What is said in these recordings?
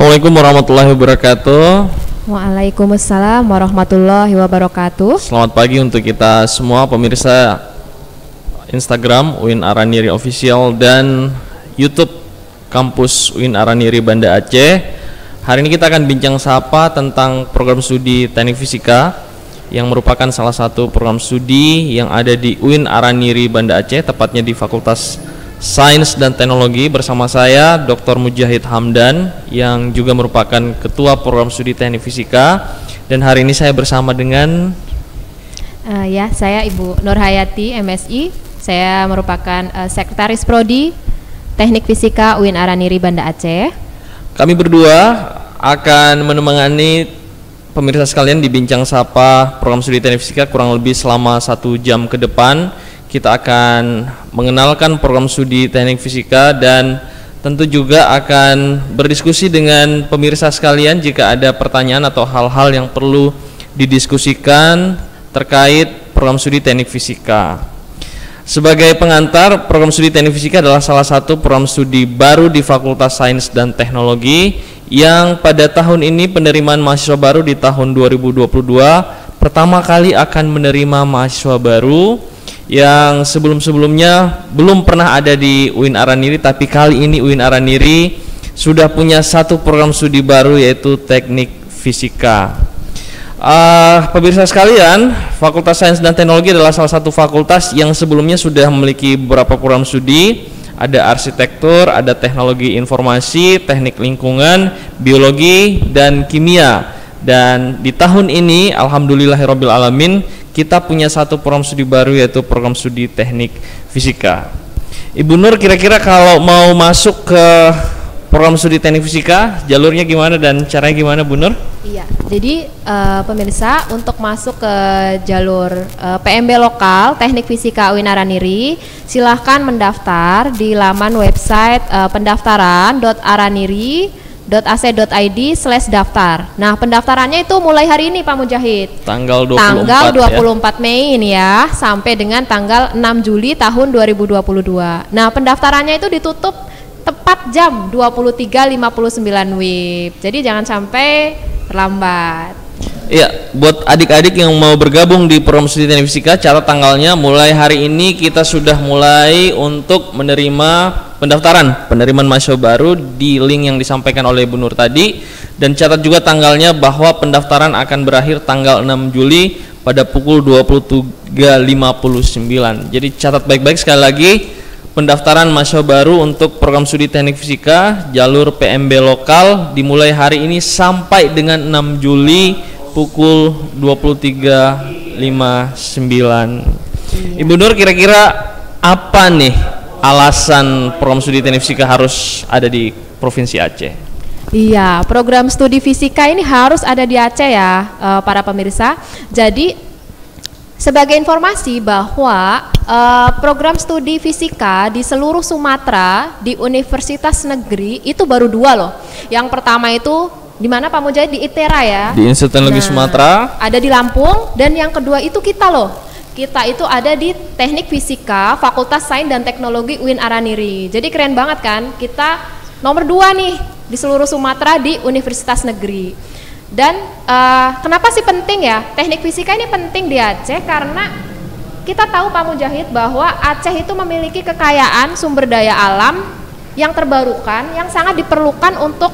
Assalamualaikum warahmatullahi wabarakatuh. Waalaikumsalam warahmatullahi wabarakatuh. Selamat pagi untuk kita semua pemirsa Instagram UIN Araniri Official dan YouTube Kampus UIN Araniri Banda Aceh. Hari ini kita akan bincang sapa tentang program studi Teknik Fisika yang merupakan salah satu program studi yang ada di UIN Araniri Banda Aceh, tepatnya di Fakultas Sains dan Teknologi. Bersama saya Dr. Mujahid Hamdan yang juga merupakan Ketua Program Studi Teknik Fisika, dan hari ini saya bersama dengan saya Ibu Nurhayati MSI. Saya merupakan Sekretaris Prodi Teknik Fisika UIN Araniri Banda Aceh. Kami berdua akan menemani pemirsa sekalian di Bincang Sapa Program Studi Teknik Fisika kurang lebih selama 1 jam ke depan. Kita akan mengenalkan program studi Teknik Fisika dan tentu juga akan berdiskusi dengan pemirsa sekalian jika ada pertanyaan atau hal-hal yang perlu didiskusikan terkait program studi Teknik Fisika. Sebagai pengantar, program studi Teknik Fisika adalah salah satu program studi baru di Fakultas Sains dan Teknologi yang pada tahun ini penerimaan mahasiswa baru di tahun 2022 pertama kali akan menerima mahasiswa baru yang sebelum-sebelumnya belum pernah ada di UIN Araniri, tapi kali ini UIN Araniri sudah punya satu program studi baru, yaitu Teknik Fisika. Pemirsa sekalian, Fakultas Sains dan Teknologi adalah salah satu fakultas yang sebelumnya sudah memiliki beberapa program studi. Ada arsitektur, ada teknologi informasi, teknik lingkungan, biologi, dan kimia. Dan di tahun ini, alhamdulillahirabbil alamin, kita punya satu program studi baru, yaitu program studi Teknik Fisika. Ibu Nur, kira-kira kalau mau masuk ke program studi Teknik Fisika, jalurnya gimana dan caranya gimana, Bu Nur? Iya, jadi pemirsa, untuk masuk ke jalur PMB lokal Teknik Fisika UIN Araniri, silahkan mendaftar di laman website pendaftaran.araniri.ac.id/daftar. Nah, pendaftarannya itu mulai hari ini, Pak Mujahid. Tanggal 24 Mei ini ya, sampai dengan tanggal 6 Juli tahun 2022. Nah, pendaftarannya itu ditutup tepat jam 23.59 WIB. Jadi jangan sampai terlambat. Iya, buat adik-adik yang mau bergabung di program studi Teknik Fisika, catat tanggalnya. Mulai hari ini kita sudah mulai untuk menerima penerimaan mahasiswa baru di link yang disampaikan oleh Bu Nur tadi, dan catat juga tanggalnya bahwa pendaftaran akan berakhir tanggal 6 Juli pada pukul 23.59. Jadi catat baik-baik sekali lagi, pendaftaran mahasiswa baru untuk program studi Teknik Fisika jalur PMB lokal dimulai hari ini sampai dengan 6 Juli pukul 23.59. Ibu Nur, kira-kira apa nih alasan program studi Teknik Fisika harus ada di Provinsi Aceh? Iya, program studi fisika ini harus ada di Aceh ya, para pemirsa. Jadi sebagai informasi bahwa program studi fisika di seluruh Sumatera di Universitas Negeri itu baru 2 loh. Yang pertama itu di mana, Pak Mujahid? Di ITERA ya, di Institut Teknologi Sumatera. Ada di Lampung. Dan yang kedua itu kita loh. Kita itu ada di Teknik Fisika Fakultas Sains dan Teknologi UIN Araniri. Jadi keren banget kan? Kita nomor 2 nih di seluruh Sumatera di Universitas Negeri. Dan kenapa sih penting ya? Teknik Fisika ini penting di Aceh karena kita tahu, Pak Mujahid, bahwa Aceh itu memiliki kekayaan sumber daya alam yang terbarukan yang sangat diperlukan untuk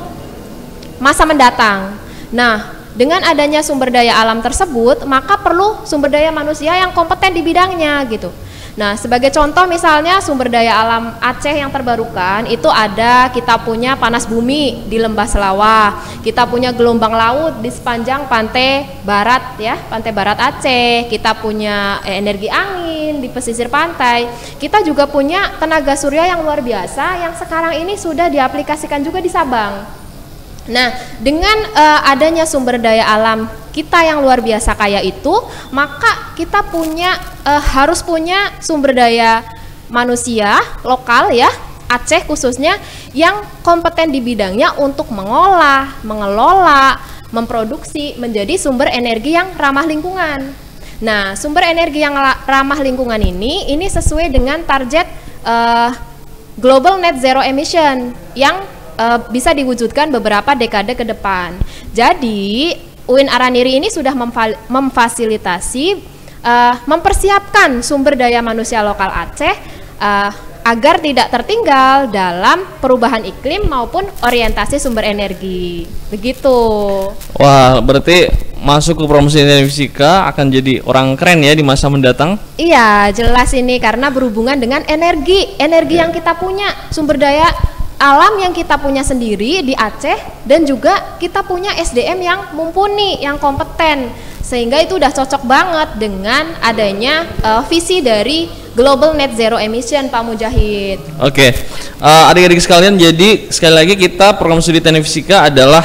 masa mendatang. Nah, dengan adanya sumber daya alam tersebut, maka perlu sumber daya manusia yang kompeten di bidangnya gitu. Nah, sebagai contoh misalnya sumber daya alam Aceh yang terbarukan itu ada, kita punya panas bumi di Lembah Selawah, kita punya gelombang laut di sepanjang pantai barat ya, pantai barat Aceh, kita punya energi angin di pesisir pantai, kita juga punya tenaga surya yang luar biasa yang sekarang ini sudah diaplikasikan juga di Sabang. Nah, dengan adanya sumber daya alam kita yang luar biasa kaya itu, maka kita harus punya sumber daya manusia lokal ya, Aceh khususnya, yang kompeten di bidangnya untuk mengolah, mengelola, memproduksi menjadi sumber energi yang ramah lingkungan. Nah, sumber energi yang ramah lingkungan ini sesuai dengan target Global Net Zero Emission yang bisa diwujudkan beberapa dekade ke depan. Jadi UIN Araniri ini sudah memfasilitasi, mempersiapkan sumber daya manusia lokal Aceh agar tidak tertinggal dalam perubahan iklim maupun orientasi sumber energi. Begitu. Wah, berarti masuk ke program studi teknik fisika akan jadi orang keren ya di masa mendatang? Iya, jelas ini karena berhubungan dengan energi yang kita punya, sumber daya alam yang kita punya sendiri di Aceh, dan juga kita punya SDM yang mumpuni, yang kompeten, sehingga itu udah cocok banget dengan adanya visi dari Global Net Zero Emission, Pak Mujahid. Oke, adik-adik sekalian, jadi sekali lagi kita program studi teknik fisika adalah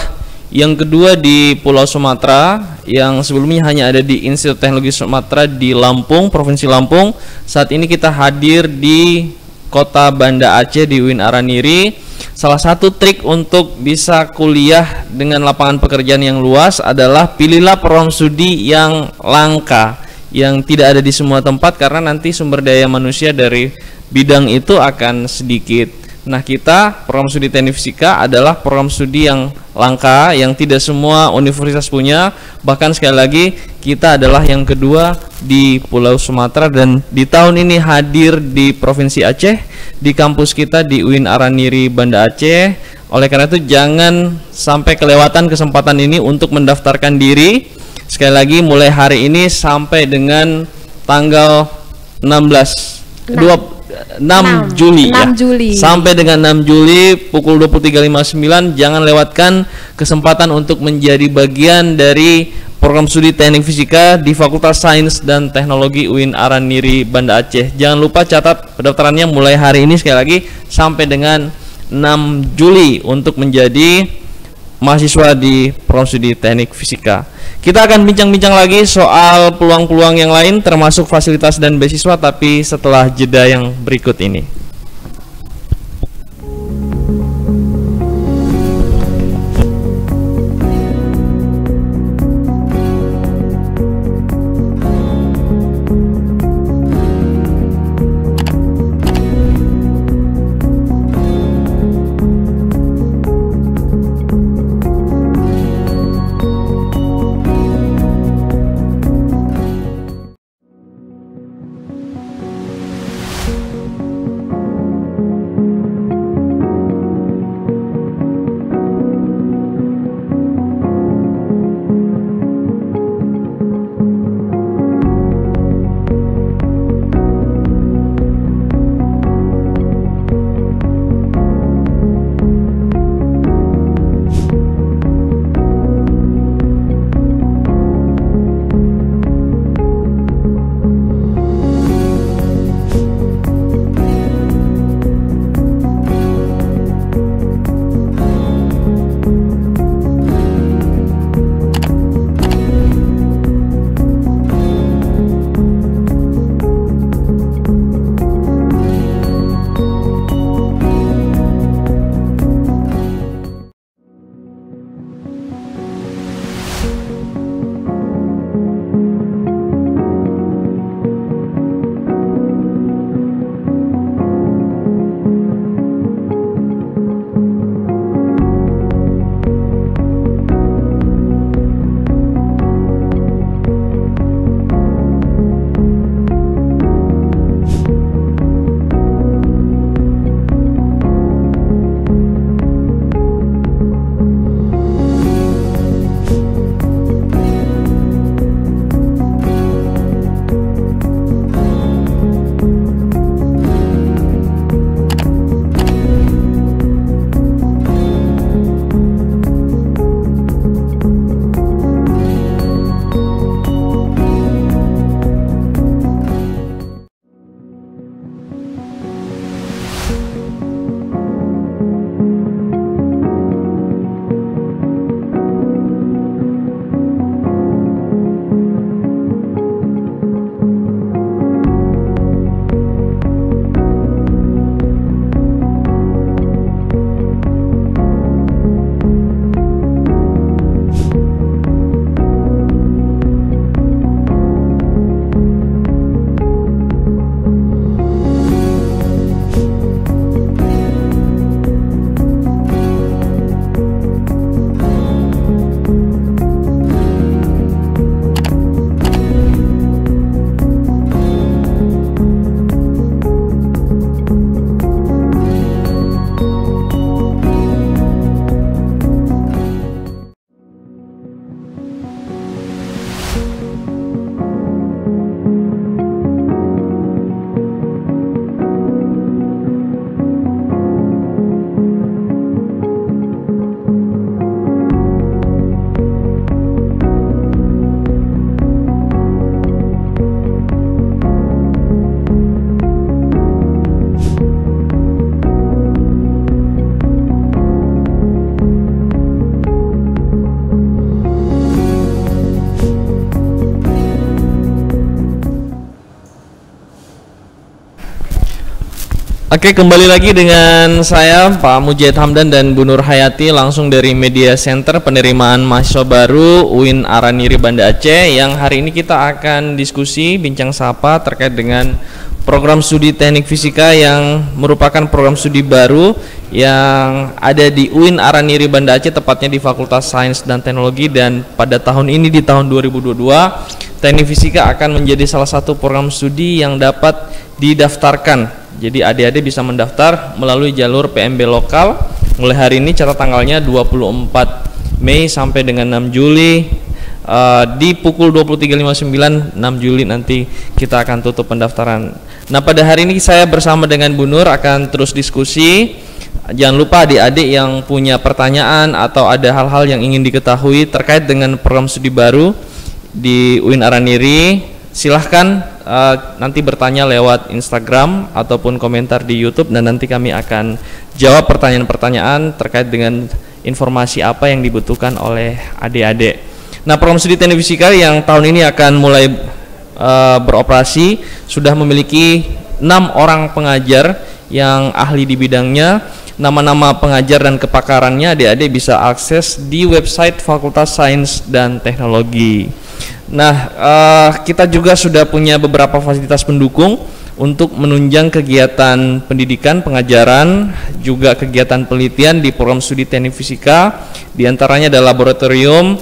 yang kedua di Pulau Sumatera, yang sebelumnya hanya ada di Institut Teknologi Sumatera di Lampung, Provinsi Lampung. Saat ini kita hadir di Kota Banda Aceh di UIN Araniri. Salah satu trik untuk bisa kuliah dengan lapangan pekerjaan yang luas adalah pilihlah program studi yang langka, yang tidak ada di semua tempat, karena nanti sumber daya manusia dari bidang itu akan sedikit. Nah, kita program studi teknik fisika adalah program studi yang langka, yang tidak semua universitas punya. Bahkan sekali lagi, kita adalah yang kedua di Pulau Sumatera, dan di tahun ini hadir di Provinsi Aceh, di kampus kita di UIN Araniri Banda Aceh. Oleh karena itu, jangan sampai kelewatan kesempatan ini untuk mendaftarkan diri. Sekali lagi, mulai hari ini sampai dengan tanggal 6 Juli, 6 Juli. Sampai dengan 6 Juli pukul 23.59, jangan lewatkan kesempatan untuk menjadi bagian dari program studi teknik fisika di Fakultas Sains dan Teknologi UIN Araniri Banda Aceh. Jangan lupa catat pendaftarannya mulai hari ini, sekali lagi sampai dengan 6 Juli untuk menjadi mahasiswa di program studi teknik fisika. Kita akan bincang-bincang lagi soal peluang-peluang yang lain termasuk fasilitas dan beasiswa, tapi setelah jeda yang berikut ini. Oke, kembali lagi dengan saya Pak Mujahid Hamdan dan Bu Nur Hayati langsung dari Media Center Penerimaan Mahasiswa Baru UIN Araniri Banda Aceh, yang hari ini kita akan diskusi bincang sapa terkait dengan program studi Teknik Fisika yang merupakan program studi baru yang ada di UIN Araniri Banda Aceh, tepatnya di Fakultas Sains dan Teknologi. Dan pada tahun ini, di tahun 2022, Teknik Fisika akan menjadi salah satu program studi yang dapat didaftarkan. Jadi adik-adik bisa mendaftar melalui jalur PMB lokal mulai hari ini, catat tanggalnya 24 Mei sampai dengan 6 Juli di pukul 23.59. 6 Juli nanti kita akan tutup pendaftaran. Nah, pada hari ini saya bersama dengan Bu Nur akan terus diskusi. Jangan lupa adik-adik yang punya pertanyaan atau ada hal-hal yang ingin diketahui terkait dengan program studi baru di UIN Araniri, silahkan nanti bertanya lewat Instagram ataupun komentar di YouTube, dan nanti kami akan jawab pertanyaan-pertanyaan terkait dengan informasi apa yang dibutuhkan oleh adik-adik. Nah, program studi Teknik Fisika yang tahun ini akan mulai beroperasi sudah memiliki 6 orang pengajar yang ahli di bidangnya. Nama-nama pengajar dan kepakarannya adik-adik bisa akses di website Fakultas Sains dan Teknologi. Nah, kita juga sudah punya beberapa fasilitas pendukung untuk menunjang kegiatan pendidikan, pengajaran, juga kegiatan penelitian di program studi Teknik Fisika. Di antaranya ada laboratorium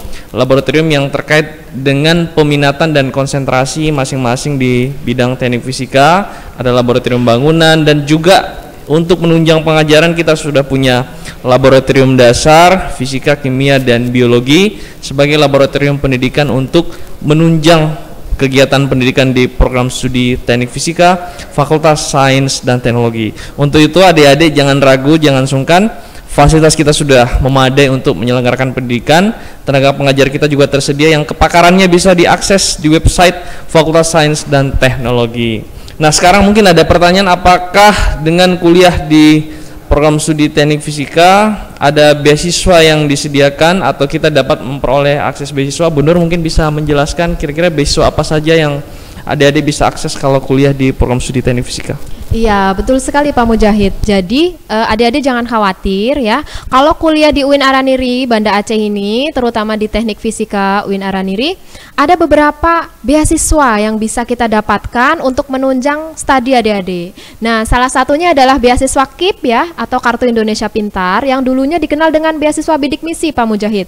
yang terkait dengan peminatan dan konsentrasi masing-masing di bidang Teknik Fisika, ada laboratorium bangunan, dan juga untuk menunjang pengajaran kita sudah punya laboratorium dasar, fisika, kimia, dan biologi sebagai laboratorium pendidikan untuk menunjang kegiatan pendidikan di program studi Teknik Fisika Fakultas Sains dan Teknologi. Untuk itu adik-adik jangan ragu, jangan sungkan. Fasilitas kita sudah memadai untuk menyelenggarakan pendidikan. Tenaga pengajar kita juga tersedia yang kepakarannya bisa diakses di website Fakultas Sains dan Teknologi. Nah, sekarang mungkin ada pertanyaan, apakah dengan kuliah di program studi Teknik Fisika ada beasiswa yang disediakan atau kita dapat memperoleh akses beasiswa? Bu Nur mungkin bisa menjelaskan kira-kira beasiswa apa saja yang adik-adik bisa akses kalau kuliah di program studi Teknik Fisika? Iya, betul sekali Pak Mujahid. Jadi adik-adik jangan khawatir ya. Kalau kuliah di UIN Araniri Banda Aceh ini, terutama di Teknik Fisika UIN Araniri, ada beberapa beasiswa yang bisa kita dapatkan untuk menunjang studi adik-adik. Nah, salah satunya adalah beasiswa KIP ya, atau Kartu Indonesia Pintar, yang dulunya dikenal dengan beasiswa bidik misi Pak Mujahid.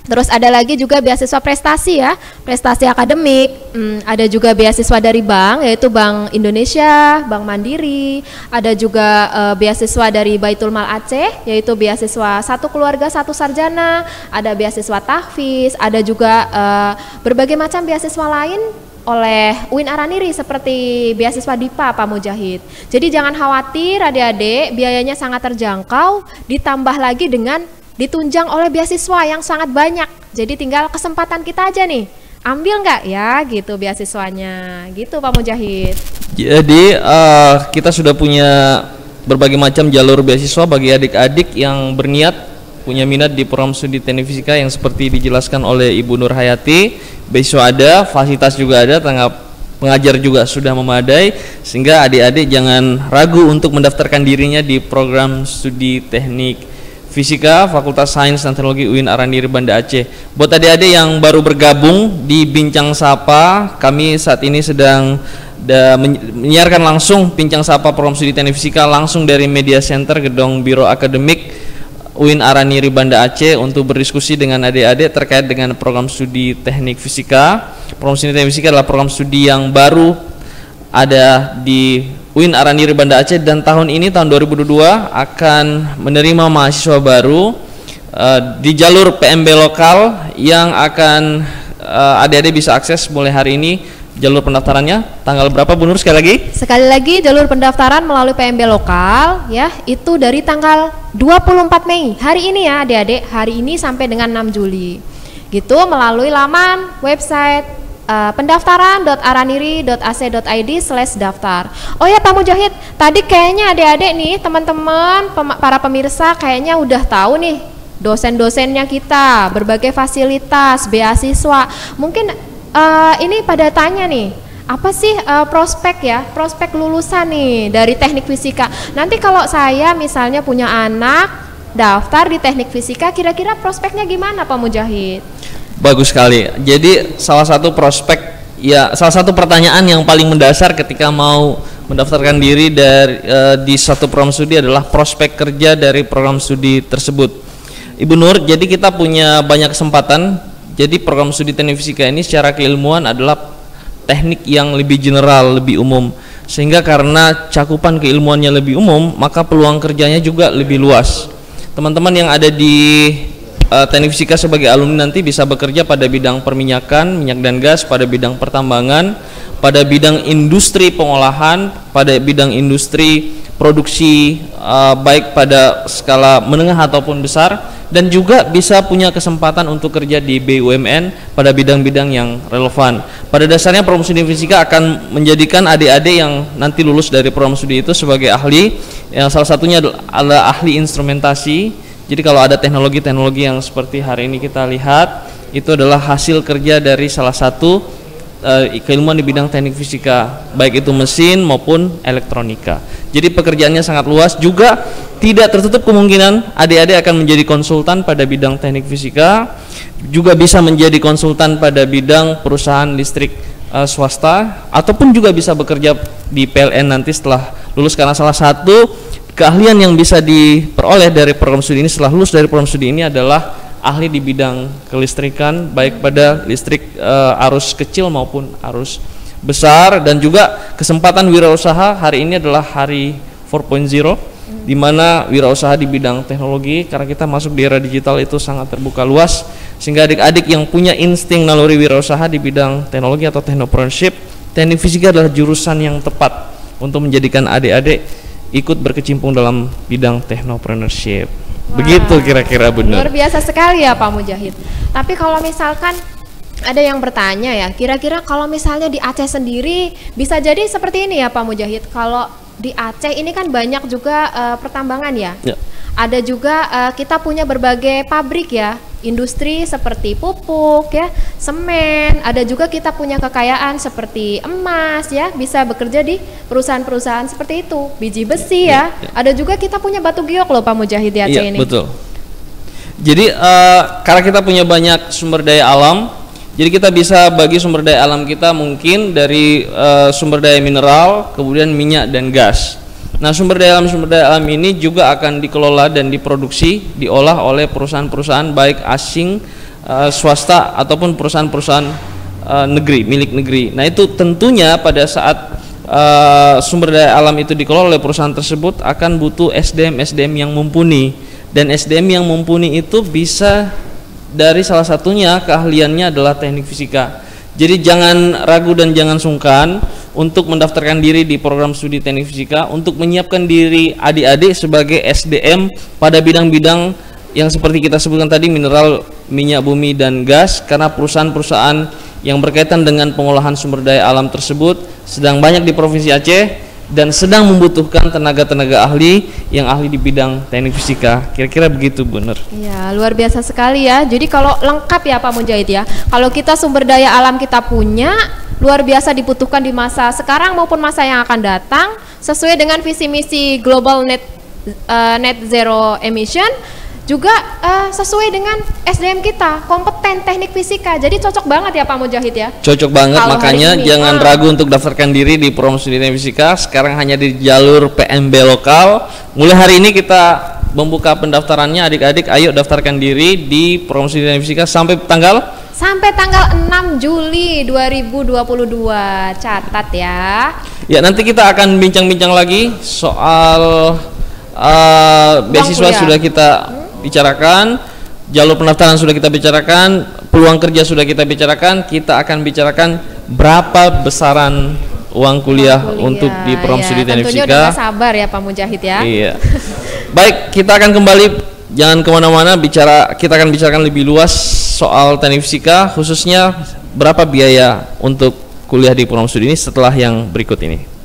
Terus ada lagi juga beasiswa prestasi ya, prestasi akademik. Ada juga beasiswa dari bank, yaitu Bank Indonesia, Bank Mandiri. Ada juga beasiswa dari Baitul Mal Aceh, yaitu beasiswa Satu Keluarga Satu Sarjana. Ada beasiswa tahfiz, ada juga berbagai macam beasiswa lain oleh UIN Araniri seperti beasiswa DIPA Pak Mujahid. Jadi jangan khawatir adik-adik, biayanya sangat terjangkau, ditambah lagi dengan ditunjang oleh beasiswa yang sangat banyak. Jadi tinggal kesempatan kita aja nih, ambil nggak ya gitu beasiswanya, gitu Pak Mujahid. Jadi kita sudah punya berbagai macam jalur beasiswa bagi adik-adik yang berniat punya minat di program studi Teknik Fisika yang seperti dijelaskan oleh Ibu Nur Hayati. Beasiswa ada, fasilitas juga ada, tenaga pengajar juga sudah memadai, sehingga adik-adik jangan ragu untuk mendaftarkan dirinya di program studi Teknik Fisika Fakultas Sains dan Teknologi UIN Araniri Banda Aceh. Buat adik-adik yang baru bergabung di Bincang Sapa, kami saat ini sedang menyiarkan langsung Bincang Sapa program studi Teknik Fisika langsung dari Media Center Gedung Biro Akademik UIN Araniri Banda Aceh untuk berdiskusi dengan adik-adik terkait dengan program studi Teknik Fisika. Program studi Teknik Fisika adalah program studi yang baru ada di UIN Araniri Banda Aceh, dan tahun ini tahun 2022 akan menerima mahasiswa baru di jalur PMB lokal yang akan adik-adik bisa akses mulai hari ini. Jalur pendaftarannya tanggal berapa Bu Nur sekali lagi? Sekali lagi, jalur pendaftaran melalui PMB lokal ya, itu dari tanggal 24 Mei hari ini ya adik-adik, hari ini sampai dengan 6 Juli gitu, melalui laman website pendaftaran.araniri.ac.id/daftar. Oh ya Pak Mujahid, tadi kayaknya adik-adik nih, teman-teman, para pemirsa kayaknya udah tahu nih dosen-dosennya kita, berbagai fasilitas, beasiswa. Mungkin ini pada tanya nih, apa sih prospek lulusan nih dari teknik fisika. Nanti kalau saya misalnya punya anak daftar di teknik fisika, kira-kira prospeknya gimana Pak Mujahid? Bagus sekali. Jadi salah satu pertanyaan yang paling mendasar ketika mau mendaftarkan diri di suatu program studi adalah prospek kerja dari program studi tersebut. Ibu Nur, jadi kita punya banyak kesempatan. Jadi program studi teknik fisika ini secara keilmuan adalah teknik yang lebih general, lebih umum. Sehingga karena cakupan keilmuannya lebih umum, maka peluang kerjanya juga lebih luas. Teman-teman yang ada di teknik fisika sebagai alumni nanti bisa bekerja pada bidang perminyakan, minyak dan gas, pada bidang pertambangan, pada bidang industri pengolahan, pada bidang industri produksi baik pada skala menengah ataupun besar, dan juga bisa punya kesempatan untuk kerja di BUMN pada bidang-bidang yang relevan. Pada dasarnya program studi fisika akan menjadikan adik-adik yang nanti lulus dari program studi itu sebagai ahli, yang salah satunya adalah ahli instrumentasi. Jadi kalau ada teknologi-teknologi yang seperti hari ini kita lihat, itu adalah hasil kerja dari salah satu keilmuan di bidang teknik fisika, baik itu mesin maupun elektronika. Jadi pekerjaannya sangat luas. Juga tidak tertutup kemungkinan adik-adik akan menjadi konsultan pada bidang teknik fisika, juga bisa menjadi konsultan pada bidang perusahaan listrik swasta, ataupun juga bisa bekerja di PLN nanti setelah lulus. Karena salah satu keahlian yang bisa diperoleh dari program studi ini, setelah lulus dari program studi ini, adalah ahli di bidang kelistrikan, baik pada listrik arus kecil maupun arus besar. Dan juga kesempatan wirausaha hari ini adalah hari 4.0, di mana wirausaha di bidang teknologi, karena kita masuk di era digital, itu sangat terbuka luas. Sehingga adik-adik yang punya insting naluri wirausaha di bidang teknologi atau technopreneurship, teknik fisika adalah jurusan yang tepat untuk menjadikan adik-adik ikut berkecimpung dalam bidang technopreneurship. Wah, begitu kira-kira benar. Luar biasa sekali ya Pak Mujahid. Tapi kalau misalkan ada yang bertanya ya, kira-kira kalau misalnya di Aceh sendiri bisa jadi seperti ini ya Pak Mujahid. Kalau di Aceh ini kan banyak juga pertambangan ya. Ada juga kita punya berbagai pabrik ya, industri seperti pupuk ya, semen. Ada juga kita punya kekayaan seperti emas ya, bisa bekerja di perusahaan-perusahaan seperti itu, biji besi ya. Ada juga kita punya batu giok loh Pak Mujahid di Aceh ini. Betul. Jadi karena kita punya banyak sumber daya alam, jadi kita bisa bagi sumber daya alam kita mungkin dari sumber daya mineral, kemudian minyak dan gas. Nah, sumber daya alam ini juga akan dikelola dan diproduksi, diolah oleh perusahaan-perusahaan baik asing, swasta ataupun perusahaan-perusahaan negeri, milik negeri. Nah, itu tentunya pada saat sumber daya alam itu dikelola oleh perusahaan tersebut akan butuh SDM yang mumpuni. Dan SDM yang mumpuni itu bisa dari salah satunya keahliannya adalah teknik fisika. Jadi jangan ragu dan jangan sungkan untuk mendaftarkan diri di program studi teknik fisika, untuk menyiapkan diri adik-adik sebagai SDM pada bidang-bidang yang seperti kita sebutkan tadi, mineral, minyak bumi dan gas. Karena perusahaan-perusahaan yang berkaitan dengan pengolahan sumber daya alam tersebut sedang banyak di Provinsi Aceh dan sedang membutuhkan tenaga-tenaga ahli yang ahli di bidang teknik fisika. Kira-kira begitu, benar. Ya, luar biasa sekali ya. Jadi kalau lengkap ya Pak Mujahid ya. Kalau kita sumber daya alam kita punya, luar biasa dibutuhkan di masa sekarang maupun masa yang akan datang, sesuai dengan visi misi global net zero emission, juga sesuai dengan SDM kita, kompeten teknik fisika. Jadi cocok banget ya Pak Mujahid ya. Cocok banget, kalau makanya jangan ragu untuk daftarkan diri di program studi teknik fisika. Sekarang hanya di jalur PMB lokal. Mulai hari ini kita membuka pendaftarannya, adik-adik ayo daftarkan diri di program studi teknik fisika sampai tanggal 6 Juli 2022. Catat ya. Ya, nanti kita akan bincang-bincang lagi soal beasiswa sudah kita bicarakan, jalur pendaftaran sudah kita bicarakan, peluang kerja sudah kita bicarakan. Kita akan bicarakan berapa besaran uang kuliah untuk di program studi teknik fisika. Tentunya udah sabar ya Pak Mujahid ya. Iya. Baik, kita akan kembali, jangan kemana-mana, kita akan bicarakan lebih luas soal teknik fisika, khususnya berapa biaya untuk kuliah di program studi ini setelah yang berikut ini.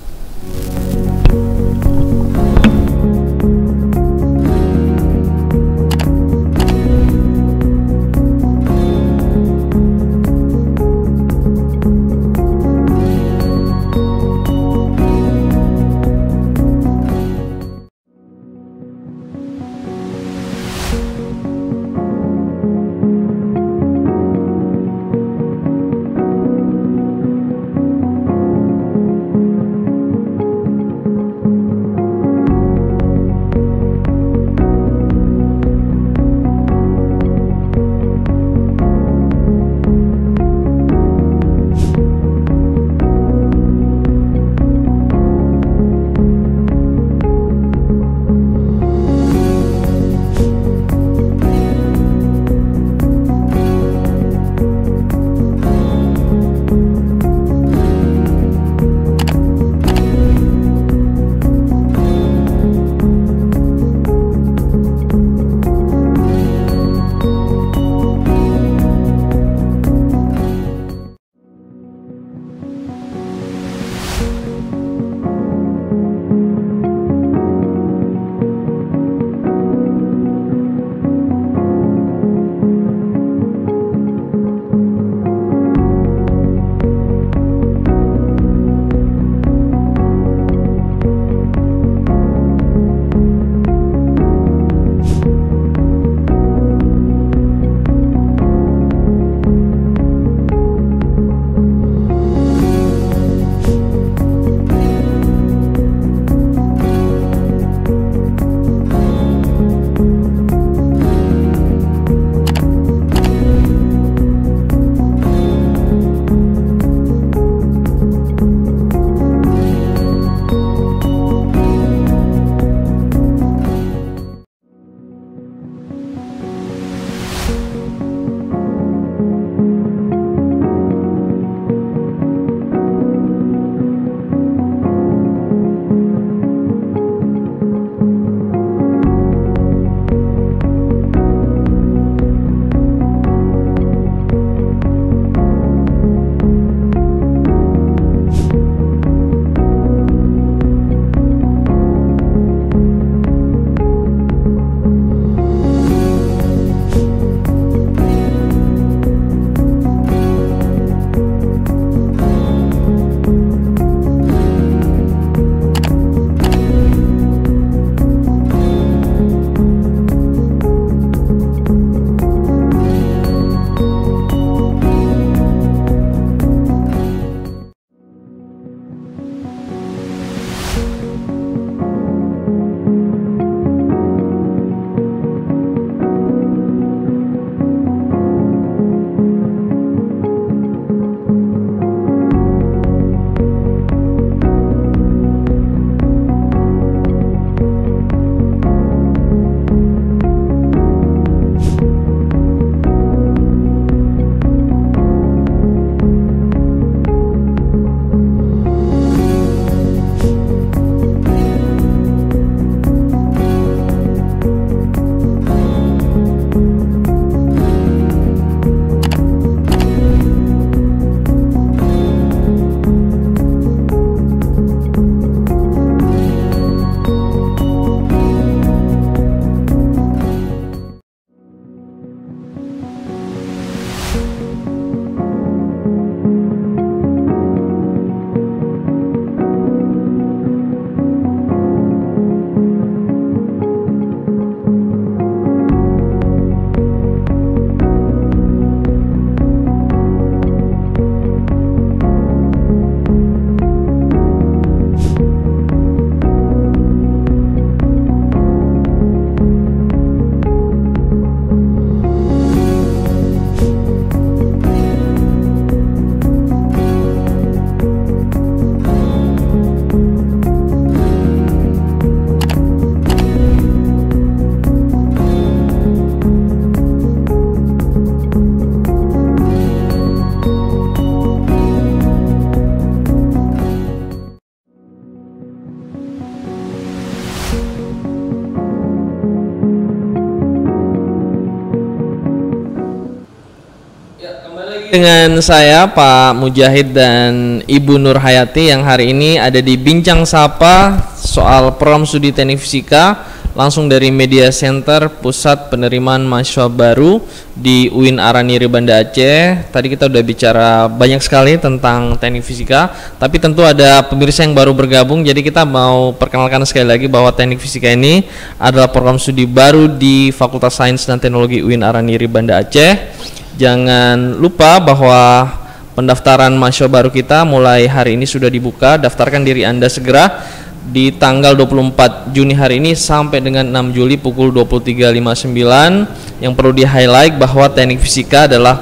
Dengan saya Pak Mujahid dan Ibu Nur Hayati yang hari ini ada di Bincang Sapa soal program studi Teknik Fisika langsung dari Media Center Pusat Penerimaan Mahasiswa Baru di UIN Araniri Banda Aceh. Tadi kita udah bicara banyak sekali tentang Teknik Fisika, tapi tentu ada pemirsa yang baru bergabung, jadi kita mau perkenalkan sekali lagi bahwa Teknik Fisika ini adalah program studi baru di Fakultas Sains dan Teknologi UIN Araniri Banda Aceh. Jangan lupa bahwa pendaftaran mahasiswa baru kita mulai hari ini sudah dibuka. Daftarkan diri Anda segera di tanggal 24 Juni hari ini sampai dengan 6 Juli pukul 23.59. Yang perlu di-highlight bahwa Teknik Fisika adalah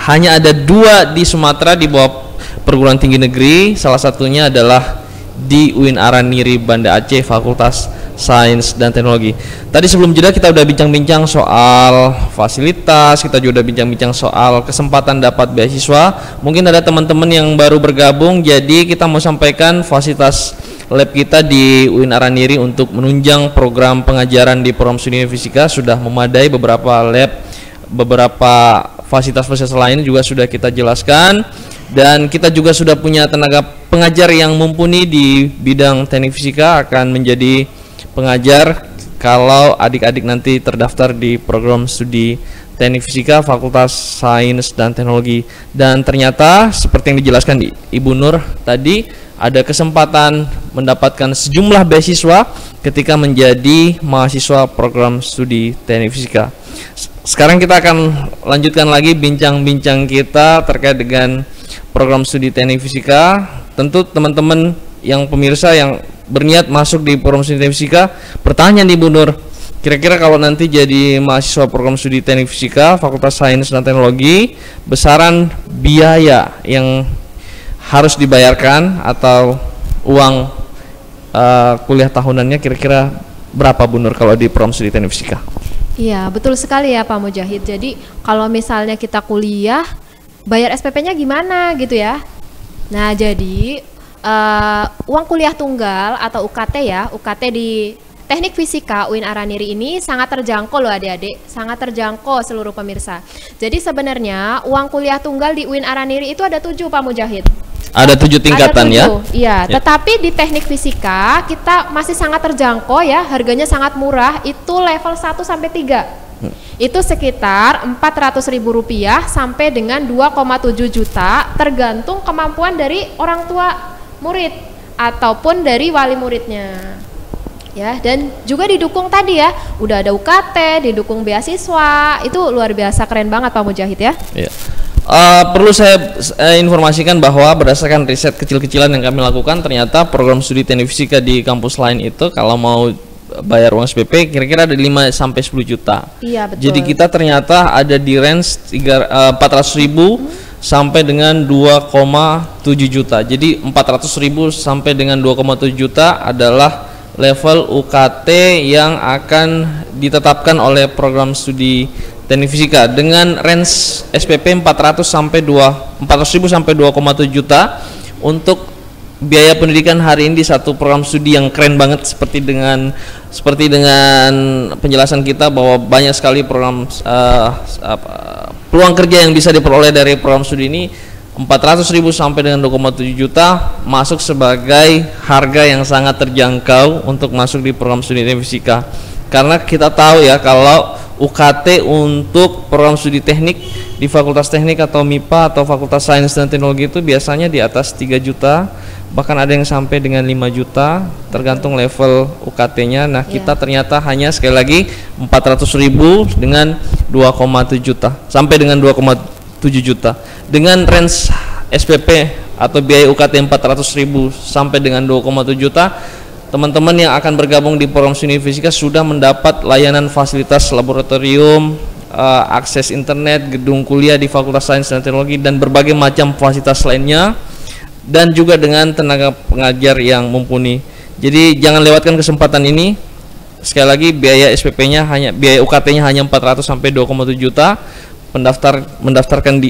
hanya ada 2 di Sumatera di bawah perguruan tinggi negeri. Salah satunya adalah di UIN Araniri Banda Aceh, Fakultas Sains dan Teknologi. Tadi sebelum jeda kita udah bincang-bincang soal fasilitas, kita juga udah bincang-bincang soal kesempatan dapat beasiswa. Mungkin ada teman-teman yang baru bergabung, jadi kita mau sampaikan fasilitas lab kita di UIN Araniri untuk menunjang program pengajaran di program studi fisika sudah memadai. Beberapa lab, beberapa fasilitas-fasilitas lain juga sudah kita jelaskan, dan kita juga sudah punya tenaga pengajar yang mumpuni di bidang teknik fisika akan menjadi pengajar kalau adik-adik nanti terdaftar di program studi Teknik Fisika Fakultas Sains dan Teknologi. Dan ternyata seperti yang dijelaskan di Ibu Nur tadi, ada kesempatan mendapatkan sejumlah beasiswa ketika menjadi mahasiswa program studi Teknik Fisika. Sekarang kita akan lanjutkan lagi bincang-bincang kita terkait dengan program studi Teknik Fisika. Tentu teman-teman yang pemirsa yang berniat masuk di program studi Teknik Fisika, pertanyaan di Bu Nur, kira-kira kalau nanti jadi mahasiswa program studi Teknik Fisika Fakultas Sains dan Teknologi, besaran biaya yang harus dibayarkan atau uang kuliah tahunannya kira-kira berapa Bu Nur kalau di program studi Teknik Fisika? Iya, betul sekali ya Pak Mujahid. Jadi kalau misalnya kita kuliah, bayar SPP-nya gimana gitu ya? Nah, jadi uang kuliah tunggal atau UKT ya, UKT di Teknik Fisika UIN Araniri ini sangat terjangkau loh adik-adik, sangat terjangkau seluruh pemirsa. Jadi sebenarnya uang kuliah tunggal di UIN Araniri itu ada 7 Pak Mujahid. Ada 7 tingkatan ya? Iya, tetapi di Teknik Fisika kita masih sangat terjangkau ya, harganya sangat murah, itu level 1 sampai 3. Itu sekitar Rp400.000 sampai dengan 2,7 juta tergantung kemampuan dari orang tua murid ataupun dari wali muridnya ya. Dan juga didukung tadi ya, udah ada UKT, didukung beasiswa, itu luar biasa keren banget Pak Mujahid ya. Iya. Perlu saya informasikan bahwa berdasarkan riset kecil-kecilan yang kami lakukan, ternyata program studi Teknik Fisika di kampus lain itu kalau mau bayar uang SPP kira-kira ada 5 sampai 10 juta. Iya, betul. Jadi kita ternyata ada di range 400.000 sampai dengan 2,7 juta. Jadi 400.000 sampai dengan 2,7 juta adalah level UKT yang akan ditetapkan oleh program studi Teknik Fisika dengan range SPP 400.000 sampai 2,7 juta untuk biaya pendidikan hari ini di satu program studi yang keren banget, seperti dengan penjelasan kita bahwa banyak sekali program peluang kerja yang bisa diperoleh dari program studi ini. 400.000 sampai dengan 2,7 juta masuk sebagai harga yang sangat terjangkau untuk masuk di program studi Teknik Fisika. Karena kita tahu ya kalau UKT untuk program studi teknik di Fakultas Teknik atau MIPA atau Fakultas Sains dan Teknologi itu biasanya di atas 3 juta, bahkan ada yang sampai dengan 5 juta tergantung level UKT-nya. Nah, kita ternyata hanya sekali lagi 400.000 dengan 2,7 juta sampai dengan 2,7 juta. Dengan range SPP atau biaya UKT 400.000 sampai dengan 2,7 juta, teman-teman yang akan bergabung di program studi fisika sudah mendapat layanan fasilitas laboratorium, akses internet, gedung kuliah di Fakultas Sains dan Teknologi, dan berbagai macam fasilitas lainnya, dan juga dengan tenaga pengajar yang mumpuni. Jadi jangan lewatkan kesempatan ini. Sekali lagi, biaya SPP-nya biaya UKT-nya hanya 400 sampai 2,7 juta. Daftarkan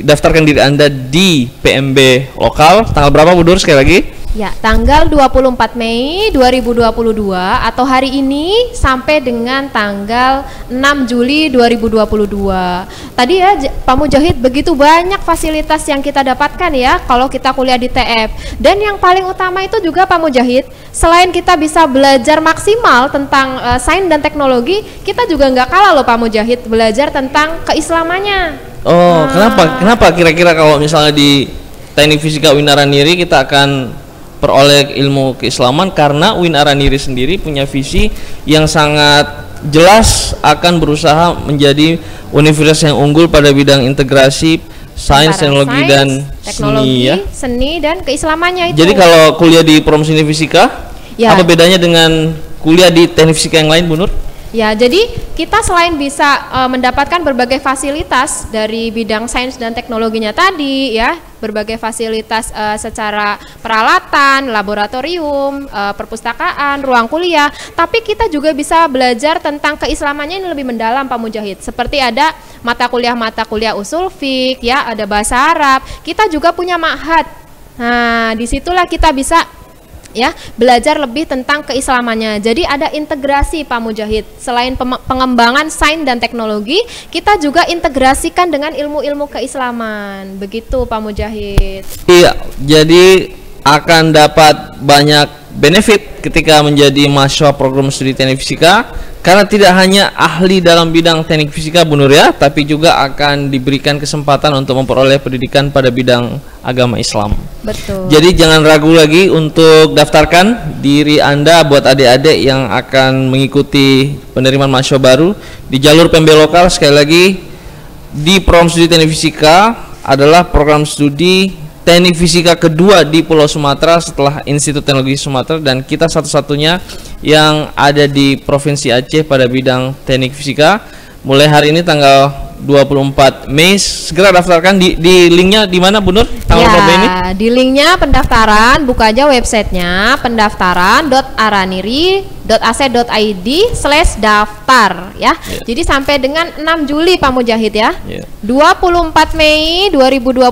diri Anda di PMB lokal. Tanggal berapa Bu Dur sekali lagi? Ya, tanggal 24 Mei 2022 atau hari ini sampai dengan tanggal 6 Juli 2022. Tadi ya Pak Mujahid, begitu banyak fasilitas yang kita dapatkan ya kalau kita kuliah di TF. Dan yang paling utama itu juga Pak Mujahid, selain kita bisa belajar maksimal tentang sains dan teknologi, kita juga nggak kalah loh Pak Mujahid belajar tentang keislamannya. Oh, kenapa kira-kira kalau misalnya di Teknik Fisika UIN Araniri kita akan peroleh ilmu keislaman? Karena UIN Araniri sendiri punya visi yang sangat jelas akan berusaha menjadi universitas yang unggul pada bidang integrasi sains, teknologi dan seni ya. Seni dan keislamannya itu. Jadi kalau kuliah di Promosi Fisika, ya, apa bedanya dengan kuliah di teknik fisika yang lain, Bu Nur? Ya, jadi kita selain bisa mendapatkan berbagai fasilitas dari bidang sains dan teknologinya tadi ya, berbagai fasilitas secara peralatan, laboratorium, perpustakaan, ruang kuliah, tapi kita juga bisa belajar tentang keislamannya yang lebih mendalam Pak Mujahid. Seperti ada mata kuliah usul fiqh ya, ada bahasa Arab. Kita juga punya ma'had. Nah, disitulah kita bisa ya belajar lebih tentang keislamannya. Jadi ada integrasi Pak Mujahid. Selain pengembangan sains dan teknologi, kita juga integrasikan dengan ilmu-ilmu keislaman. Begitu Pak Mujahid. Iya, jadi akan dapat banyak benefit ketika menjadi mahasiswa program studi teknik fisika, karena tidak hanya ahli dalam bidang teknik fisika Bu Nur ya, tapi juga akan diberikan kesempatan untuk memperoleh pendidikan pada bidang agama Islam. Betul. Jadi jangan ragu lagi untuk daftarkan diri Anda buat adik-adik yang akan mengikuti penerimaan mahasiswa baru di jalur PMB lokal. Sekali lagi, di program studi teknik fisika adalah program studi teknik fisika kedua di Pulau Sumatera setelah Institut Teknologi Sumatera, dan kita satu-satunya yang ada di Provinsi Aceh pada bidang teknik fisika. Mulai hari ini tanggal 24 Mei, segera daftarkan. Di linknya di mana Bu Nur? Tanggal berapa ini? Di linknya pendaftaran, buka aja websitenya pendaftaran.araniri.ac.id/daftar ya. Jadi sampai dengan 6 Juli Pak Mujahid ya. 24 Mei 2022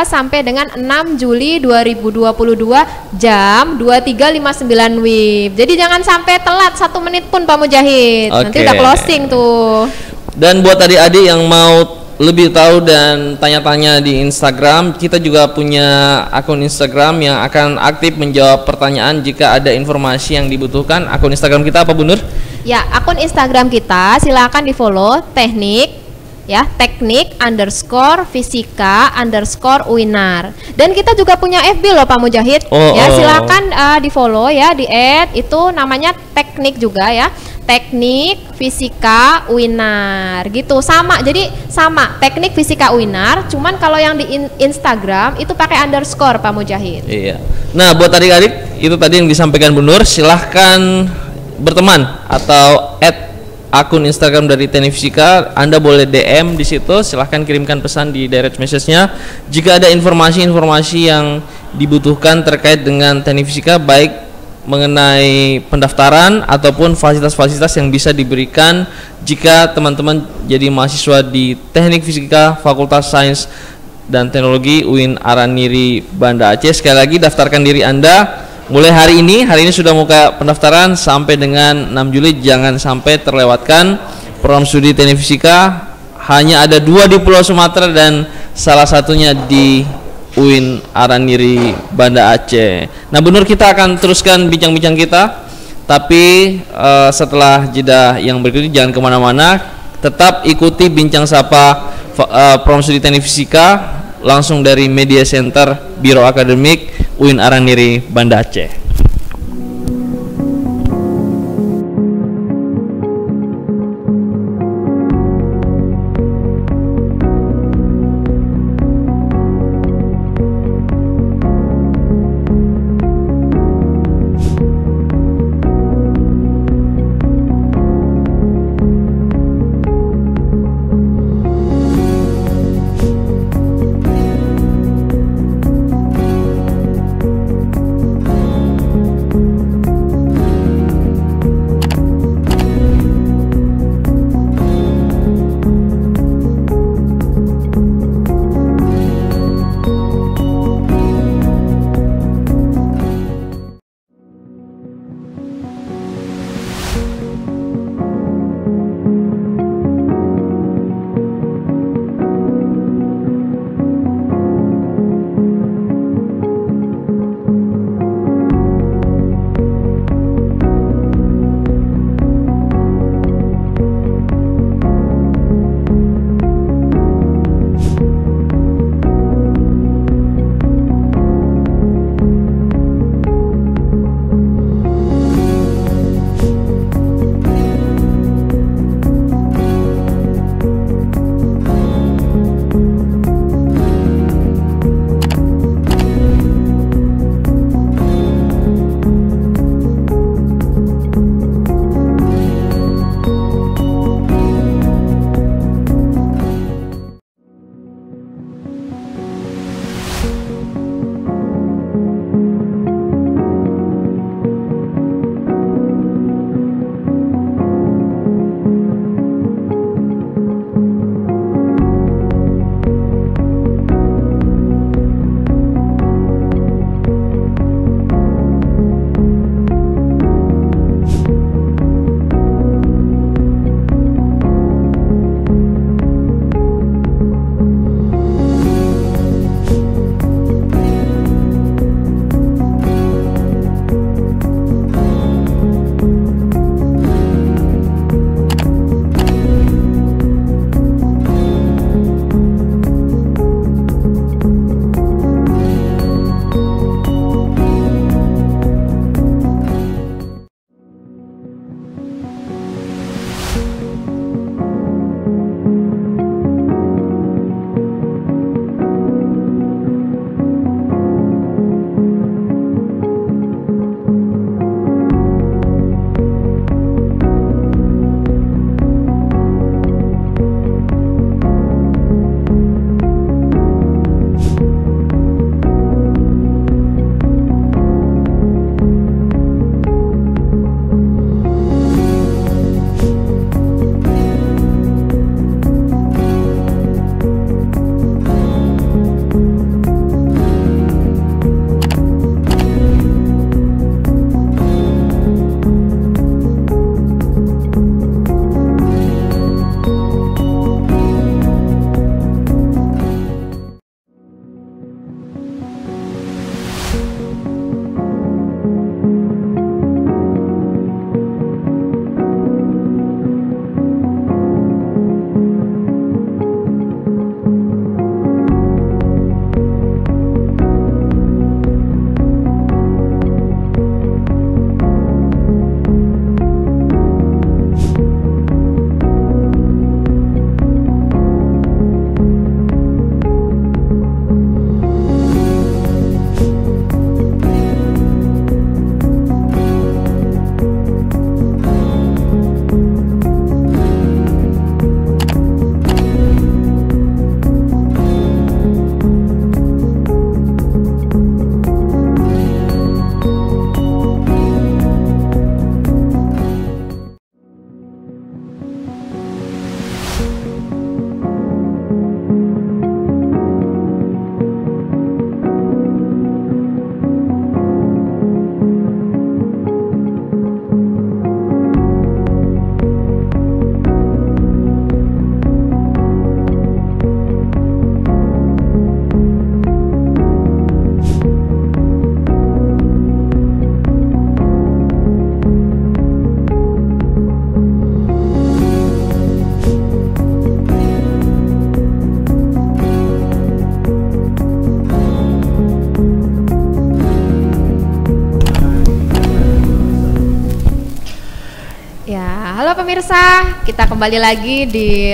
sampai dengan 6 Juli 2022 jam 23.59 WIB. Jadi jangan sampai telat 1 menit pun Pak Mujahid. Nanti udah closing tuh. Dan buat adik-adik yang mau lebih tahu dan tanya-tanya di Instagram, kita juga punya akun Instagram yang akan aktif menjawab pertanyaan jika ada informasi yang dibutuhkan. Akun Instagram kita apa Bu Nur? Ya, akun Instagram kita silakan di follow teknik ya, teknik_fisika_UINAR. Dan kita juga punya FB loh Pak Mujahid. Silakan di follow ya, di add, itu namanya teknik juga ya, Teknik Fisika UINAR gitu, sama. Jadi sama, Teknik Fisika UINAR, cuman kalau yang di Instagram itu pakai underscore Pak Mujahid. Iya. Nah, buat adik-adik, itu tadi yang disampaikan Bu Nur. Silahkan berteman atau add akun Instagram dari Teknik Fisika. Anda boleh DM di situ, silahkan kirimkan pesan di direct message-nya jika ada informasi-informasi yang dibutuhkan terkait dengan Teknik Fisika, baik mengenai pendaftaran ataupun fasilitas-fasilitas yang bisa diberikan jika teman-teman jadi mahasiswa di Teknik Fisika Fakultas Sains dan Teknologi UIN Araniri Banda Aceh. Sekali lagi, daftarkan diri Anda mulai hari ini sudah buka pendaftaran sampai dengan 6 Juli. Jangan sampai terlewatkan program studi Teknik Fisika. Hanya ada 2 di Pulau Sumatera dan salah satunya di UIN Araniri Banda Aceh. Nah Bu Nur, kita akan teruskan bincang-bincang kita, tapi setelah jeda yang berikut ini. Jangan kemana-mana, tetap ikuti Bincang Sapa program studi Teknik Fisika langsung dari Media Center Biro Akademik UIN Araniri Banda Aceh. Halo pemirsa, kita kembali lagi di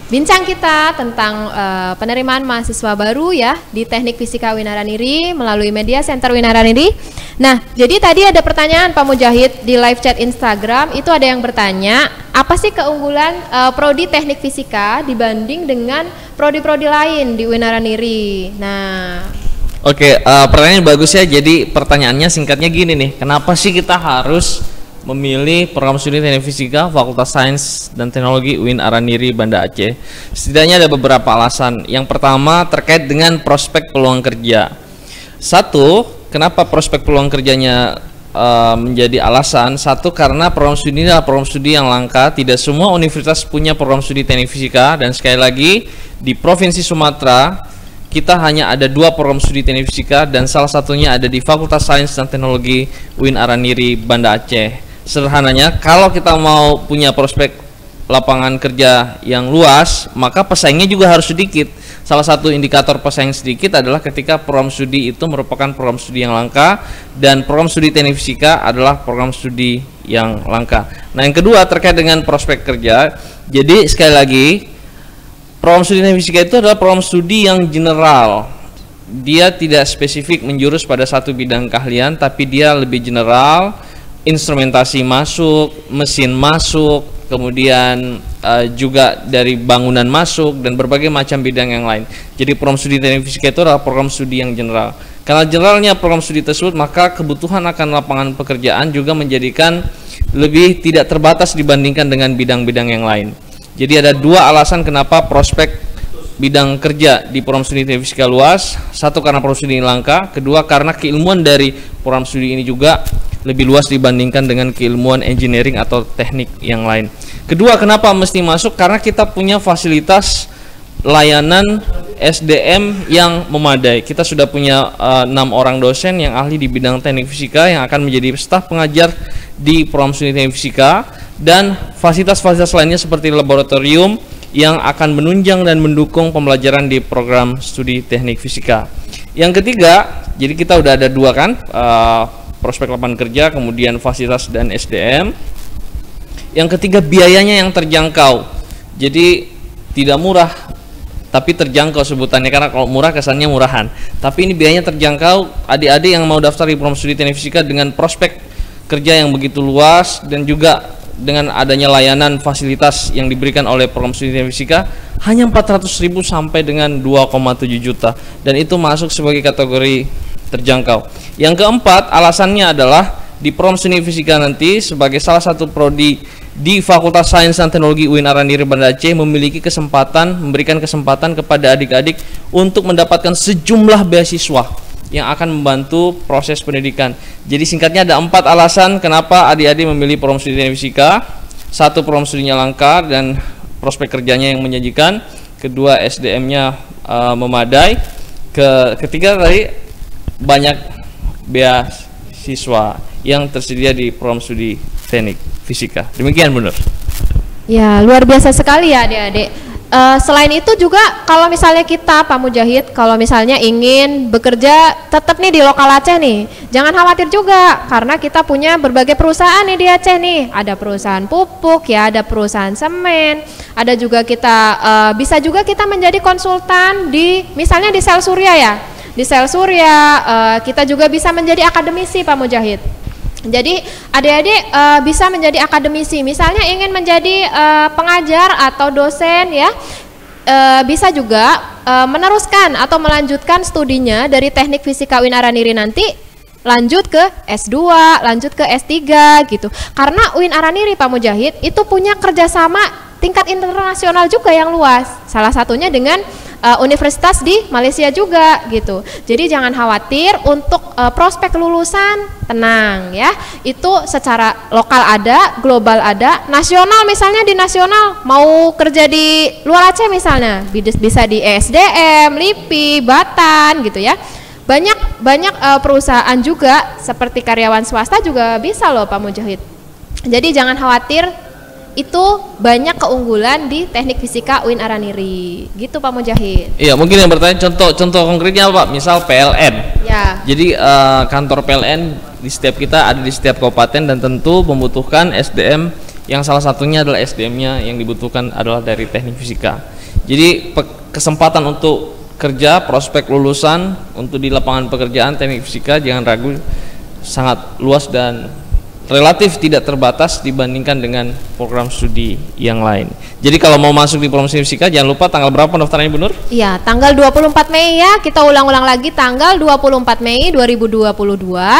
bincang kita tentang penerimaan mahasiswa baru ya di Teknik Fisika UIN Araniri melalui Media Center UIN Araniri. Nah, jadi tadi ada pertanyaan Pak Mujahid di live chat Instagram, itu ada yang bertanya, apa sih keunggulan prodi Teknik Fisika dibanding dengan prodi-prodi lain di UIN Araniri? Nah, Oke, pertanyaan bagus ya. Jadi pertanyaannya singkatnya gini nih, kenapa sih kita harus memilih program studi Teknik Fisika Fakultas Sains dan Teknologi UIN Araniri Banda Aceh? Setidaknya ada beberapa alasan. Yang pertama terkait dengan prospek peluang kerja. Satu, kenapa prospek peluang kerjanya menjadi alasan? Satu, karena program studi ini adalah program studi yang langka. Tidak semua universitas punya program studi Teknik Fisika, dan sekali lagi di Provinsi Sumatera kita hanya ada 2 program studi Teknik Fisika, dan salah satunya ada di Fakultas Sains dan Teknologi UIN Araniri Banda Aceh. Sederhananya, kalau kita mau punya prospek lapangan kerja yang luas, maka pesaingnya juga harus sedikit. Salah satu indikator pesaing sedikit adalah ketika program studi itu merupakan program studi yang langka, dan program studi Teknik Fisika adalah program studi yang langka. Nah, yang kedua terkait dengan prospek kerja. Jadi sekali lagi, program studi Teknik Fisika itu adalah program studi yang general. Dia tidak spesifik menjurus pada satu bidang keahlian, tapi dia lebih general. Instrumentasi masuk, mesin masuk, kemudian juga dari bangunan masuk, dan berbagai macam bidang yang lain. Jadi program studi Teknik Fisika itu adalah program studi yang general. Karena generalnya program studi tersebut, maka kebutuhan akan lapangan pekerjaan juga menjadikan lebih tidak terbatas dibandingkan dengan bidang-bidang yang lain. Jadi ada 2 alasan kenapa prospek bidang kerja di program studi Teknik Fisika luas. Satu, karena program studi ini langka. Kedua, karena keilmuan dari program studi ini juga lebih luas dibandingkan dengan keilmuan engineering atau teknik yang lain. Kedua, kenapa mesti masuk? Karena kita punya fasilitas layanan SDM yang memadai. Kita sudah punya 6 orang dosen yang ahli di bidang Teknik Fisika yang akan menjadi staf pengajar di program studi Teknik Fisika, dan fasilitas-fasilitas lainnya seperti laboratorium yang akan menunjang dan mendukung pembelajaran di program studi Teknik Fisika. Yang ketiga, jadi kita udah ada 2 kan, prospek lapangan kerja, kemudian fasilitas dan SDM. Yang ketiga, biayanya yang terjangkau. Jadi tidak murah tapi terjangkau sebutannya, karena kalau murah kesannya murahan. Tapi ini biayanya terjangkau. Adik-adik yang mau daftar di program studi Teknik Fisika dengan prospek kerja yang begitu luas, dan juga dengan adanya layanan fasilitas yang diberikan oleh program studi Teknik Fisika, hanya 400.000 sampai dengan 2,7 juta, dan itu masuk sebagai kategori terjangkau. Yang keempat, alasannya adalah di program studi Fisika nanti sebagai salah satu prodi di Fakultas Sains dan Teknologi UIN Araniri Banda Aceh memberikan kesempatan kepada adik-adik untuk mendapatkan sejumlah beasiswa yang akan membantu proses pendidikan. Jadi singkatnya ada 4 alasan kenapa adik-adik memilih program studi Teknik Fisika. Satu, program studinya langka dan prospek kerjanya yang menjanjikan. Kedua, SDM-nya memadai. Ketiga tadi, banyak beasiswa yang tersedia di program studi Teknik Fisika. Demikian, Bu Nur. ya luar biasa sekali ya adik-adik. Selain itu juga kalau misalnya kita Pak Mujahid, kalau misalnya ingin bekerja tetap nih di lokal Aceh nih, jangan khawatir juga karena kita punya berbagai perusahaan nih di Aceh nih. Ada perusahaan pupuk ya, ada perusahaan semen, ada juga kita bisa juga kita menjadi konsultan di misalnya di sel surya ya. Di sel surya kita juga bisa menjadi akademisi Pak Mujahid. Jadi adik-adik bisa menjadi akademisi, misalnya ingin menjadi pengajar atau dosen ya, bisa juga meneruskan atau melanjutkan studinya dari Teknik Fisika UIN Araniri nanti lanjut ke S2, lanjut ke S3 gitu. Karena UIN Araniri Pak Mujahid itu punya kerjasama tingkat internasional juga yang luas, salah satunya dengan universitas di Malaysia juga gitu. Jadi jangan khawatir untuk prospek lulusan, tenang ya. Itu secara lokal ada, global ada, nasional misalnya di nasional mau kerja di luar Aceh misalnya bisa di ESDM, LIPI, Batan gitu ya. Banyak perusahaan juga seperti karyawan swasta juga bisa loh Pak Mujahid. Jadi jangan khawatir, itu banyak keunggulan di Teknik Fisika UIN Araniri gitu Pak Mujahid. Iya, mungkin yang bertanya contoh konkretnya apa Pak? Misal PLN ya. Jadi kantor PLN di setiap kita ada di setiap kabupaten dan tentu membutuhkan SDM yang salah satunya adalah SDM-nya yang dibutuhkan adalah dari teknik fisika. Jadi kesempatan untuk kerja, prospek lulusan untuk di lapangan pekerjaan teknik fisika jangan ragu, sangat luas dan relatif tidak terbatas dibandingkan dengan program studi yang lain. Jadi kalau mau masuk di program studi fisika jangan lupa tanggal berapa pendaftarannya Bu Nur? Iya, tanggal 24 Mei ya. Kita ulang-ulang lagi, tanggal 24 Mei 2022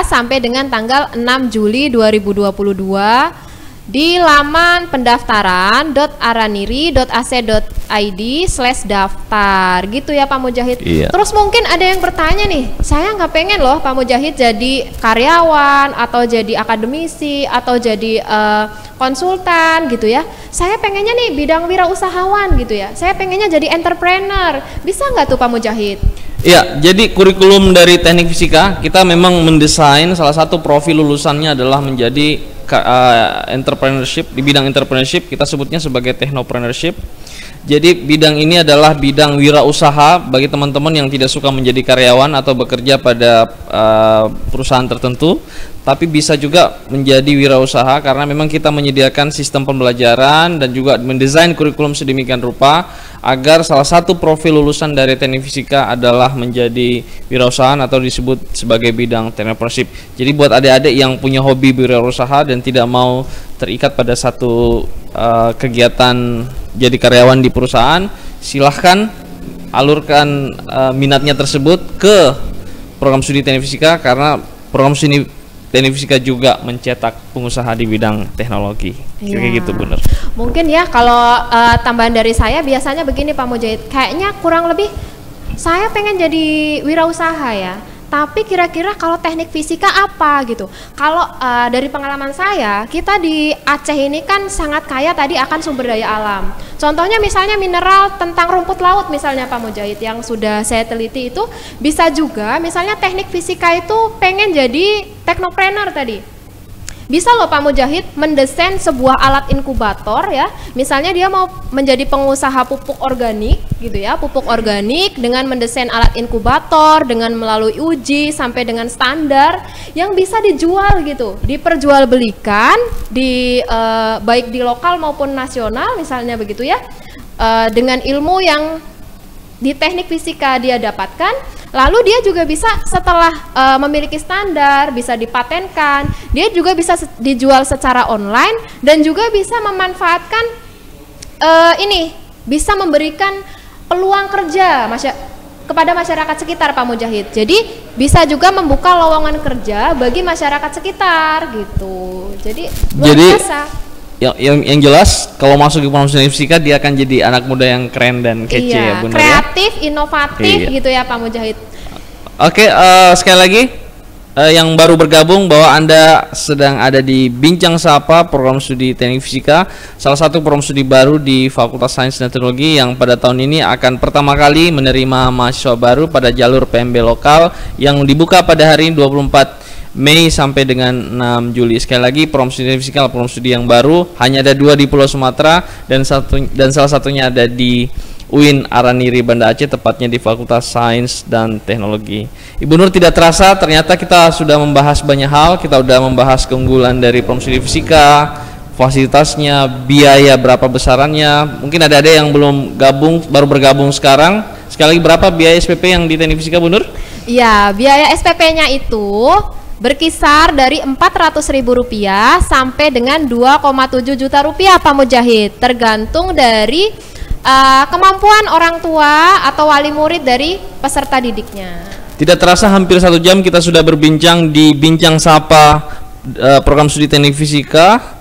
sampai dengan tanggal 6 Juli 2022 di laman pendaftaran.araniri.ac.id/daftar gitu ya Pak Mujahid. Iya. Terus mungkin ada yang bertanya nih, saya nggak pengen loh Pak Mujahid jadi karyawan atau jadi akademisi atau jadi konsultan gitu ya. Saya pengennya nih bidang wirausahawan gitu ya. Saya pengennya jadi entrepreneur. Bisa nggak tuh Pak Mujahid? Ya, jadi kurikulum dari teknik fisika kita memang mendesain salah satu profil lulusannya adalah menjadi entrepreneurship. Di bidang entrepreneurship kita sebutnya sebagai technopreneurship. Jadi bidang ini adalah bidang wirausaha bagi teman-teman yang tidak suka menjadi karyawan atau bekerja pada perusahaan tertentu, tapi bisa juga menjadi wirausaha karena memang kita menyediakan sistem pembelajaran dan juga mendesain kurikulum sedemikian rupa agar salah satu profil lulusan dari teknik fisika adalah menjadi wirausahaan atau disebut sebagai bidang entrepreneurship. Jadi buat adik-adik yang punya hobi wirausaha dan tidak mau terikat pada satu kegiatan jadi karyawan di perusahaan, silahkan alurkan minatnya tersebut ke program studi teknik fisika karena program studi teknik fisika juga mencetak pengusaha di bidang teknologi. Kayak gitu bener. Mungkin ya kalau tambahan dari saya biasanya begini Pak Mujahid, kayaknya kurang lebih saya pengen jadi wirausaha ya. Tapi kira-kira kalau teknik fisika apa gitu? Kalau dari pengalaman saya, kita di Aceh ini kan sangat kaya tadi akan sumber daya alam. Contohnya misalnya mineral tentang rumput laut misalnya Pak Mujahid yang sudah saya teliti itu bisa juga misalnya teknik fisika itu pengen jadi teknopreneur tadi. Bisa loh Pak Mujahid mendesain sebuah alat inkubator ya. Misalnya dia mau menjadi pengusaha pupuk organik gitu ya, pupuk organik dengan mendesain alat inkubator dengan melalui uji sampai dengan standar yang bisa dijual gitu, diperjualbelikan di baik di lokal maupun nasional misalnya begitu ya. Dengan ilmu yang di teknik fisika dia dapatkan. Lalu dia juga bisa setelah memiliki standar, bisa dipatenkan, dia juga bisa dijual secara online dan juga bisa memanfaatkan bisa memberikan peluang kerja kepada masyarakat sekitar Pak Mujahid. Jadi bisa juga membuka lowongan kerja bagi masyarakat sekitar gitu. Jadi luar biasa. Yang jelas kalau masuk di program studi fisika dia akan jadi anak muda yang keren dan kece ya Bunda, kreatif, inovatif gitu ya Pak Mujahid. Oke, sekali lagi yang baru bergabung bahwa Anda sedang ada di Bincang Sapa program studi teknik fisika, salah satu program studi baru di Fakultas Sains dan Teknologi yang pada tahun ini akan pertama kali menerima mahasiswa baru pada jalur PMB lokal yang dibuka pada hari ini 24 Mei sampai dengan 6 Juli. Sekali lagi program studi fisika program studi yang baru, hanya ada 2 di Pulau Sumatera dan salah satunya ada di UIN Araniri Banda Aceh, tepatnya di Fakultas Sains dan Teknologi. Ibu Nur, tidak terasa ternyata kita sudah membahas banyak hal. Kita sudah membahas keunggulan dari program studi fisika, fasilitasnya, biaya berapa besarannya. Mungkin ada yang belum gabung, baru bergabung sekarang. Sekali lagi, berapa biaya SPP yang di teknik fisika Bu Nur? Iya, biaya SPP-nya itu berkisar dari Rp400.000 sampai dengan Rp2,7 juta Pak Mujahid, tergantung dari kemampuan orang tua atau wali murid dari peserta didiknya. Tidak terasa hampir 1 jam kita sudah berbincang di Bincang Sapa program studi teknik fisika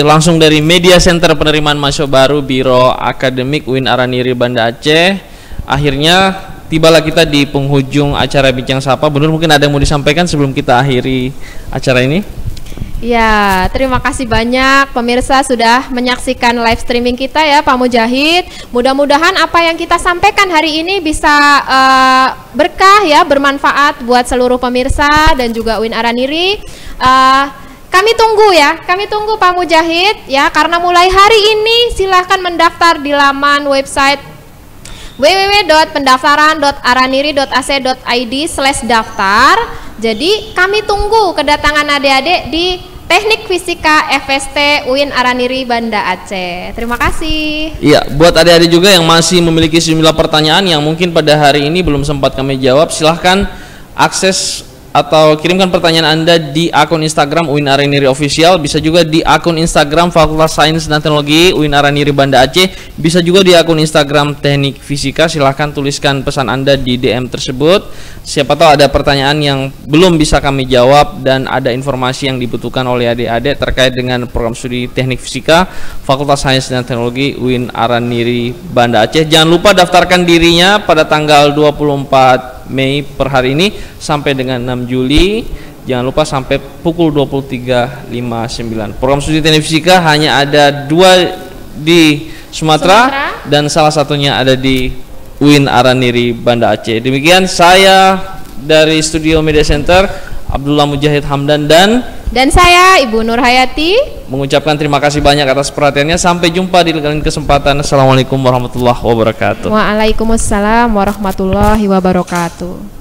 langsung dari Media Center Penerimaan Mahasiswa Baru Biro Akademik UIN Araniri Banda Aceh. Akhirnya tibalah kita di penghujung acara Bincang Sapa. Benar, mungkin ada yang mau disampaikan sebelum kita akhiri acara ini? Ya, terima kasih banyak pemirsa sudah menyaksikan live streaming kita ya Pak Mujahid. Mudah-mudahan apa yang kita sampaikan hari ini bisa berkah ya, bermanfaat buat seluruh pemirsa dan juga UIN Araniri. Kami tunggu Pak Mujahid ya, karena mulai hari ini silahkan mendaftar di laman website www.pendaftaran.araniri.ac.id/daftar. Jadi kami tunggu kedatangan adik-adik di Teknik Fisika FST UIN Araniri Banda Aceh. Terima kasih. Iya, buat adik-adik juga yang masih memiliki sejumlah pertanyaan yang mungkin pada hari ini belum sempat kami jawab, silahkan akses atau kirimkan pertanyaan Anda di akun Instagram UIN Araniri Official, bisa juga di akun Instagram Fakultas Sains dan Teknologi UIN Araniri Banda Aceh, bisa juga di akun Instagram Teknik Fisika. Silahkan tuliskan pesan Anda di DM tersebut. Siapa tahu ada pertanyaan yang belum bisa kami jawab dan ada informasi yang dibutuhkan oleh adik-adik terkait dengan program studi Teknik Fisika Fakultas Sains dan Teknologi UIN Araniri Banda Aceh. Jangan lupa daftarkan dirinya pada tanggal 24 Mei per hari ini sampai dengan 6 Juli. Jangan lupa sampai pukul 23.59. Program studi Teknik Fisika hanya ada 2 di Sumatera dan salah satunya ada di UIN Araniri Banda Aceh. Demikian saya dari Studio Media Center, Abdullah Mujahid Hamdan dan saya Ibu Nur Hayati mengucapkan terima kasih banyak atas perhatiannya. Sampai jumpa di lain kesempatan. Assalamualaikum warahmatullahi wabarakatuh. Waalaikumsalam warahmatullahi wabarakatuh.